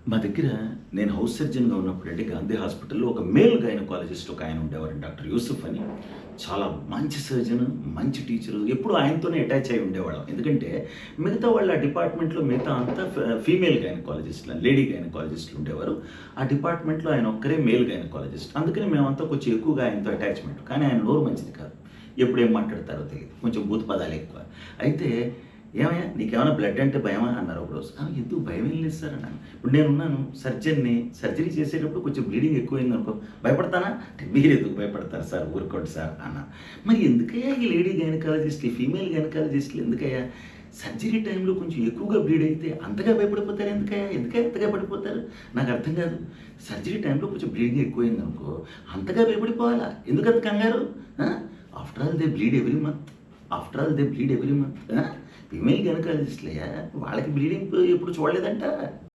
మా దగ్గర నేను హౌస్ సర్జన్‌గా ఉన్నప్పుడండి గాంధీ హాస్పిటల్‌లో ఒక మేల్ గైనకాలజిస్ట్ ఒకాయన ఉండేవారండి. డాక్టర్ యూసుఫ్ అని. చాలా మంచి సర్జన్, మంచి టీచరు. ఎప్పుడూ ఆయనతోనే అటాచ్ అయ్యి ఉండేవాళ్ళం. ఎందుకంటే మిగతా వాళ్ళ డిపార్ట్మెంట్‌లో మిగతా అంతా ఫీమేల్ గైనకాలజిస్ట్‌లు, లేడీ గైనకాలజిస్ట్‌లు ఉండేవారు. ఆ డిపార్ట్మెంట్‌లో ఆయన ఒక్కరే మేల్ గైనకాలజిస్ట్. అందుకని మేమంతా కొంచెం ఎక్కువగా ఆయనతో అటాచ్‌మెంట్. కానీ ఆయన నోరు మంచిది కాదు. ఎప్పుడేం మాట్లాడతారో తెలీదు. కొంచెం భూత పదాలు ఎక్కువ. అయితే "ఏమయ్యా! నీకేమైనా బ్లడ్ అంటే భయమా?" అన్నారు ఒకరోజు. ఎందుకు భయం ఏం లేదు సార్ అన్నాను. ఇప్పుడు నేనున్నాను సర్జన్‌ని. సర్జరీ చేసేటప్పుడు కొంచెం బ్లీడింగ్ ఎక్కువైందనుకో భయపడతానా? అంటే మీరెందుకు భయపడతారు సార్ ఊరుకోండి సార్ అన్నాను. మరి ఎందుకయ్యా ఈ లేడీ గైనకాలజిస్ట్‌లు, ఈ ఫీమేల్ గైనకాలజిస్ట్‌లు ఎందుకయ్యా? సర్జరీ టైంలో కొంచెం ఎక్కువగా బ్లీడ్ అయితే అంతగా భయపడిపోతారు ఎందుకయ్యా? ఎందుకయ్యా అంతగా పడిపోతారు? నాకు అర్థం కాదు. సర్జరీ టైంలో కొంచెం బ్లీడింగ్ ఎక్కువైందనుకో అంతగా భయపడిపోవాలా? ఎందుకంత కంగారు? ఆ! After all they bleed every month. After all they bleed every month. Female గైనకాలజిస్ట్‌లయ్యా వాళ్ళకి బ్లీడింగ్ ఎప్పుడు చూడలేదంట.